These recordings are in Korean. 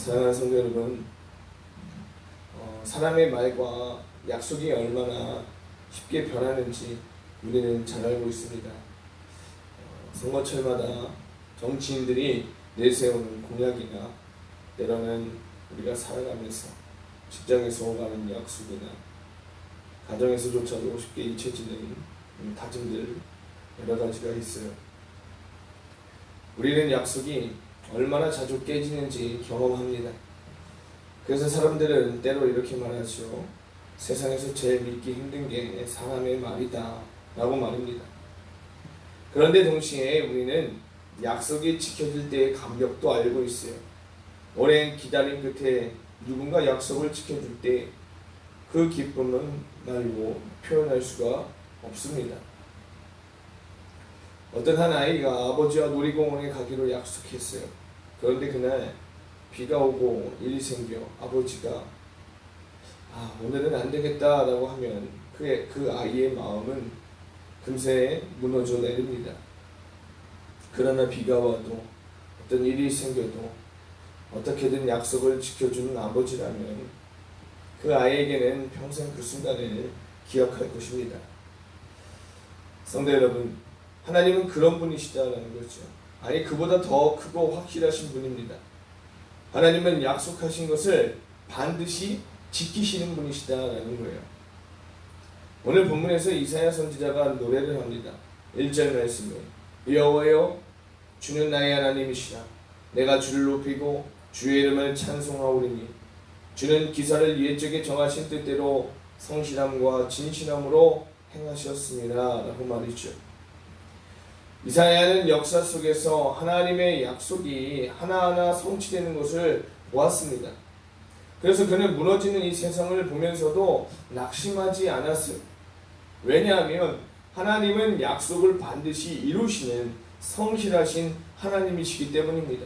사랑하는 성도 여러분, 사람의 말과 약속이 얼마나 쉽게 변하는지 우리는 잘 알고 있습니다. 선거철마다 정치인들이 내세우는 공약이나 때로는 우리가 살아가면서 직장에서 오가는 약속이나 가정에서조차도 쉽게 잊혀지는 다짐들 여러 가지가 있어요. 우리는 약속이 얼마나 자주 깨지는지 경험합니다. 그래서 사람들은 때로 이렇게 말하죠. 세상에서 제일 믿기 힘든 게 사람의 말이다 라고 말합니다. 그런데 동시에 우리는 약속이 지켜질 때의 감격도 알고 있어요. 오랜 기다림 끝에 누군가 약속을 지켜줄 때 그 기쁨은 말로 표현할 수가 없습니다. 어떤 한 아이가 아버지와 놀이공원에 가기로 약속했어요. 그런데 그날 비가 오고 일이 생겨 아버지가 오늘은 안 되겠다 라고 하면 그 아이의 마음은 금세 무너져 내립니다. 그러나 비가 와도 어떤 일이 생겨도 어떻게든 약속을 지켜주는 아버지라면 그 아이에게는 평생 그 순간을 기억할 것입니다. 성도 여러분, 하나님은 그런 분이시다라는 거죠. 아니, 그보다 더 크고 확실하신 분입니다. 하나님은 약속하신 것을 반드시 지키시는 분이시다라는 거예요. 오늘 본문에서 이사야 선지자가 노래를 합니다. 1절 말씀에 여호와여 주는 나의 하나님이시라. 내가 주를 높이고 주의 이름을 찬송하오리니 주는 기사를 옛적에 정하신 뜻대로 성실함과 진실함으로 행하셨습니다 라고 말이죠. 이사야는 역사 속에서 하나님의 약속이 하나하나 성취되는 것을 보았습니다. 그래서 그는 무너지는 이 세상을 보면서도 낙심하지 않았어요. 왜냐하면 하나님은 약속을 반드시 이루시는 성실하신 하나님이시기 때문입니다.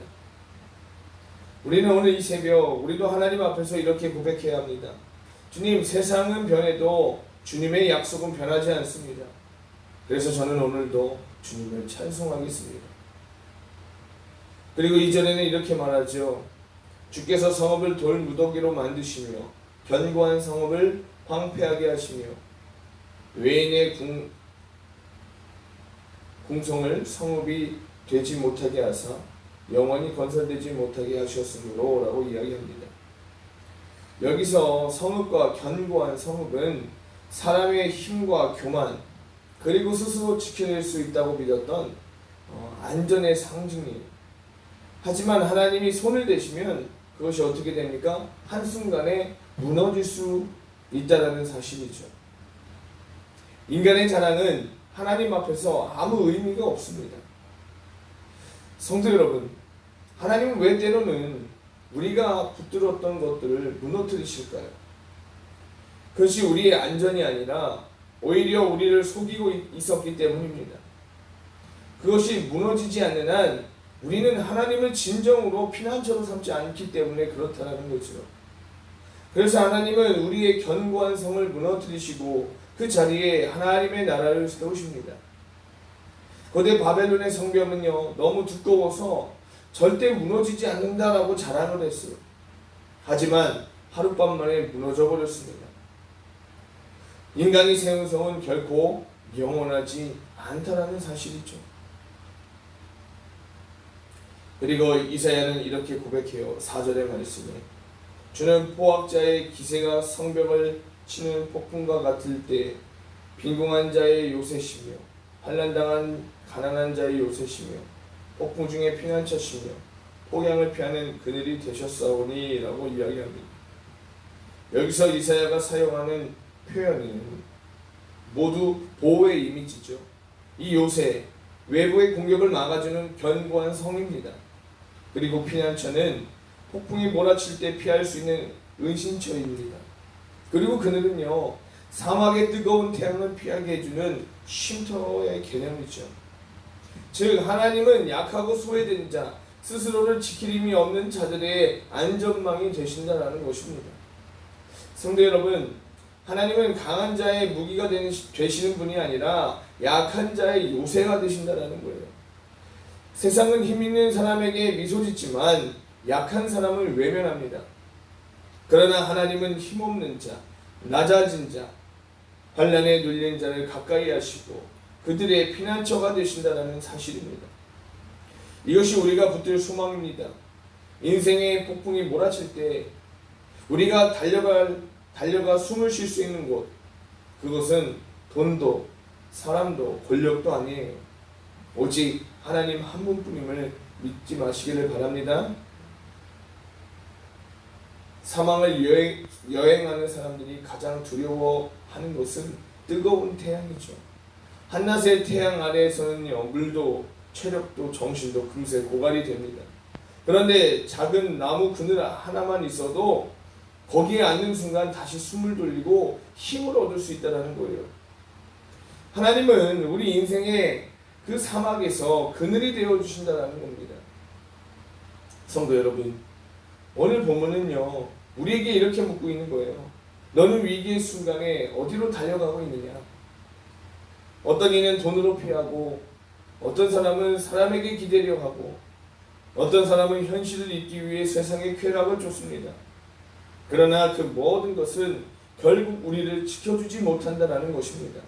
우리는 오늘 이 새벽 우리도 하나님 앞에서 이렇게 고백해야 합니다. 주님, 세상은 변해도 주님의 약속은 변하지 않습니다. 그래서 저는 오늘도 주님을 찬송하겠습니다. 그리고 이전에는 이렇게 말하죠. 주께서 성읍을 돌 무더기로 만드시며 견고한 성읍을 황폐하게 하시며 외인의 궁성을 성읍이 되지 못하게 하사 영원히 건설되지 못하게 하셨으므로 라고 이야기합니다. 여기서 성읍과 견고한 성읍은 사람의 힘과 교만 그리고 스스로 지켜낼 수 있다고 믿었던 안전의 상징이에요. 하지만 하나님이 손을 대시면 그것이 어떻게 됩니까? 한순간에 무너질 수 있다는 사실이죠. 인간의 자랑은 하나님 앞에서 아무 의미가 없습니다. 성도 여러분, 하나님은 왜 때로는 우리가 붙들었던 것들을 무너뜨리실까요? 그것이 우리의 안전이 아니라 오히려 우리를 속이고 있었기 때문입니다. 그것이 무너지지 않는 한 우리는 하나님을 진정으로 피난처로 삼지 않기 때문에 그렇다는 거죠. 그래서 하나님은 우리의 견고한 성을 무너뜨리시고 그 자리에 하나님의 나라를 세우십니다. 고대 바벨론의 성벽은요, 너무 두꺼워서 절대 무너지지 않는다라고 자랑을 했어요. 하지만 하룻밤 만에 무너져 버렸습니다. 인간이 세운 성은 결코 영원하지 않다라는 사실이죠. 그리고 이사야는 이렇게 고백해요. 4절의 말씀에 주는 포악자의 기세가 성벽을 치는 폭풍과 같을 때 빈궁한 자의 요새시며 환난당한 가난한 자의 요새시며 폭풍 중에 피난처시며 폭양을 피하는 그늘이 되셨사오니 라고 이야기합니다. 여기서 이사야가 사용하는 표현은 모두 보호의 이미지죠. 이 요새, 외부의 공격을 막아주는 견고한 성입니다. 그리고 피난처는 폭풍이 몰아칠 때 피할 수 있는 은신처입니다. 그리고 그늘은요, 사막의 뜨거운 태양을 피하게 해주는 쉼터의 개념이죠. 즉 하나님은 약하고 소외된 자, 스스로를 지킬 힘이 없는 자들의 안전망이 되신다는 것입니다. 성도 여러분, 하나님은 강한 자의 무기가 되시는 분이 아니라 약한 자의 요새가 되신다는 거예요. 세상은 힘 있는 사람에게 미소 짓지만 약한 사람을 외면합니다. 그러나 하나님은 힘없는 자, 낮아진 자, 환난에 눌린 자를 가까이 하시고 그들의 피난처가 되신다는 사실입니다. 이것이 우리가 붙들 소망입니다. 인생의 폭풍이 몰아칠 때 우리가 달려가 숨을 쉴 수 있는 곳, 그것은 돈도 사람도 권력도 아니에요. 오직 하나님 한 분뿐임을 믿지 마시기를 바랍니다. 사망을 여행하는 사람들이 가장 두려워하는 것은 뜨거운 태양이죠. 한낮의 태양 아래에서는요, 물도 체력도 정신도 금세 고갈이 됩니다. 그런데 작은 나무 그늘 하나만 있어도 거기에 앉는 순간 다시 숨을 돌리고 힘을 얻을 수 있다는 거예요. 하나님은 우리 인생의 그 사막에서 그늘이 되어주신다는 겁니다. 성도 여러분, 오늘 본문은요, 우리에게 이렇게 묻고 있는 거예요. 너는 위기의 순간에 어디로 달려가고 있느냐? 어떤 이는 돈으로 피하고, 어떤 사람은 사람에게 기대려 하고, 어떤 사람은 현실을 잊기 위해 세상의 쾌락을 쫓습니다. 그러나 그 모든 것은 결국 우리를 지켜주지 못한다는 것입니다.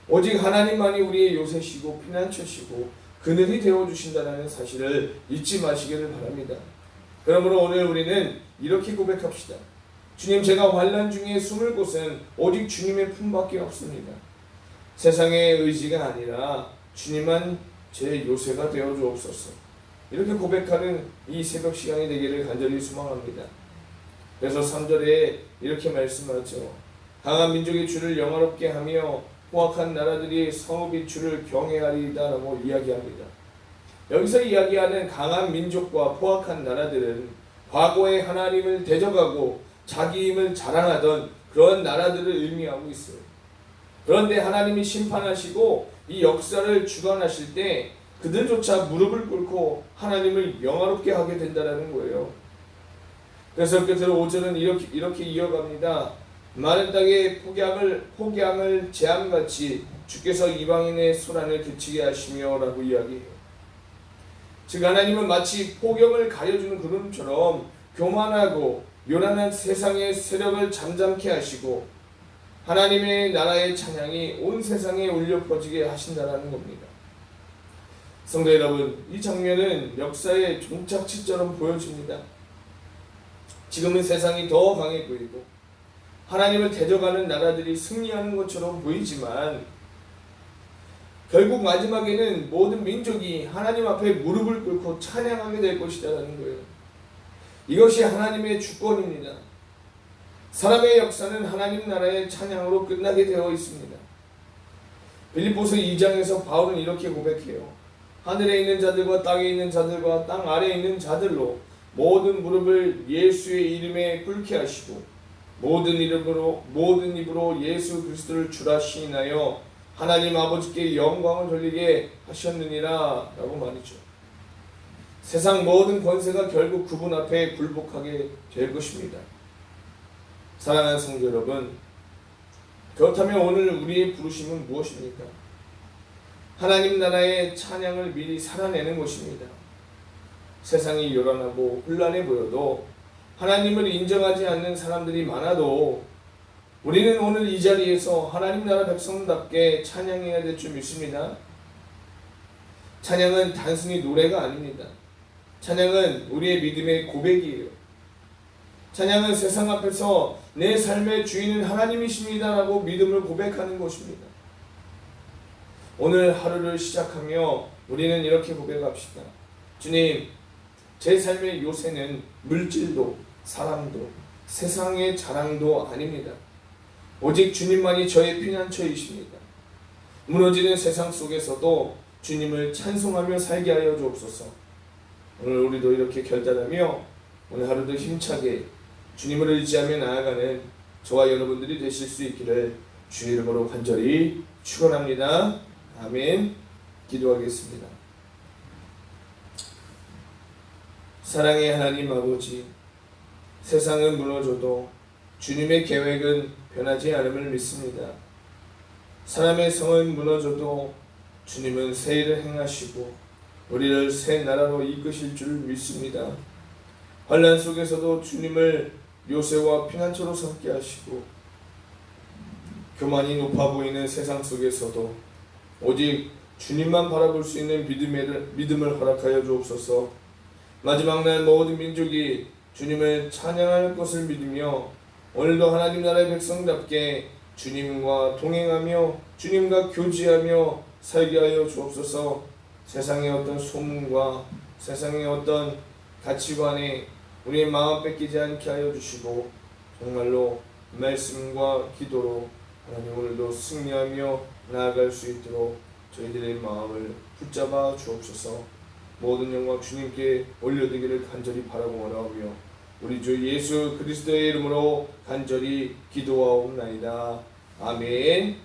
오직 하나님만이 우리의 요새시고 피난처시고 그늘이 되어주신다는 사실을 잊지 마시기를 바랍니다. 그러므로 오늘 우리는 이렇게 고백합시다. 주님, 제가 환난 중에 숨을 곳은 오직 주님의 품밖에 없습니다. 세상의 의지가 아니라 주님만 제 요새가 되어 주옵소서. 이렇게 고백하는 이 새벽 시간이 되기를 간절히 소망합니다. 그래서 3절에 이렇게 말씀하죠. 강한 민족이 주를 영화롭게 하며 포악한 나라들이 성읍이 주를 경외하리이다 라고 이야기합니다. 여기서 이야기하는 강한 민족과 포악한 나라들은 과거에 하나님을 대적하고 자기 힘을 자랑하던 그런 나라들을 의미하고 있어요. 그런데 하나님이 심판하시고 이 역사를 주관하실 때 그들조차 무릎을 꿇고 하나님을 영화롭게 하게 된다는 거예요. 그래서 끝으로 5절은 이렇게 이어갑니다. 마른 땅에 폭양을 재앙같이 주께서 이방인의 소란을 그치게 하시며 라고 이야기해요. 즉 하나님은 마치 폭염을 가려주는 구름처럼 교만하고 요란한 세상의 세력을 잠잠케 하시고 하나님의 나라의 찬양이 온 세상에 울려 퍼지게 하신다는 겁니다. 성도 여러분, 이 장면은 역사의 종착지처럼 보여집니다. 지금은 세상이 더 강해 보이고 하나님을 대적하는 나라들이 승리하는 것처럼 보이지만 결국 마지막에는 모든 민족이 하나님 앞에 무릎을 꿇고 찬양하게 될 것이라는 거예요. 이것이 하나님의 주권입니다. 사람의 역사는 하나님 나라의 찬양으로 끝나게 되어 있습니다. 빌립보서 2장에서 바울은 이렇게 고백해요. 하늘에 있는 자들과 땅에 있는 자들과 땅 아래에 있는 자들로 모든 무릎을 예수의 이름에 꿇게 하시고 모든 입으로 예수 그리스도를 주라 시인하여 하나님 아버지께 영광을 돌리게 하셨느니라 라고 말이죠. 세상 모든 권세가 결국 그분 앞에 굴복하게 될 것입니다. 사랑하는 성도 여러분, 그렇다면 오늘 우리의 부르심은 무엇입니까? 하나님 나라의 찬양을 미리 살아내는 것입니다. 세상이 요란하고 혼란해 보여도 하나님을 인정하지 않는 사람들이 많아도 우리는 오늘 이 자리에서 하나님 나라 백성답게 찬양해야 될 줄 믿습니다. 찬양은 단순히 노래가 아닙니다. 찬양은 우리의 믿음의 고백이에요. 찬양은 세상 앞에서 내 삶의 주인은 하나님이십니다 라고 믿음을 고백하는 것입니다. 오늘 하루를 시작하며 우리는 이렇게 고백합시다. 주님, 제 삶의 요새는 물질도 사람도 세상의 자랑도 아닙니다. 오직 주님만이 저의 피난처이십니다. 무너지는 세상 속에서도 주님을 찬송하며 살게 하여 주옵소서. 오늘 우리도 이렇게 결단하며 오늘 하루도 힘차게 주님을 의지하며 나아가는 저와 여러분들이 되실 수 있기를 주의 이름으로 간절히 축원합니다. 아멘. 기도하겠습니다. 사랑의 하나님 아버지, 세상은 무너져도 주님의 계획은 변하지 않음을 믿습니다. 사람의 성은 무너져도 주님은 새 일을 행하시고 우리를 새 나라로 이끄실 줄 믿습니다. 환난 속에서도 주님을 요새와 피난처로 삼게 하시고, 교만이 높아 보이는 세상 속에서도 오직 주님만 바라볼 수 있는 믿음을 허락하여 주옵소서. 마지막 날 모든 민족이 주님을 찬양할 것을 믿으며 오늘도 하나님 나라의 백성답게 주님과 동행하며 주님과 교제하며 살게 하여 주옵소서. 세상의 어떤 소문과 세상의 어떤 가치관에 우리의 마음 뺏기지 않게 하여 주시고, 정말로 말씀과 기도로 하나님 오늘도 승리하며 나아갈 수 있도록 저희들의 마음을 붙잡아 주옵소서. 모든 영광 주님께 올려드리기를 간절히 바라고 원하오며 우리 주 예수 그리스도의 이름으로 간절히 기도하옵나이다. 아멘.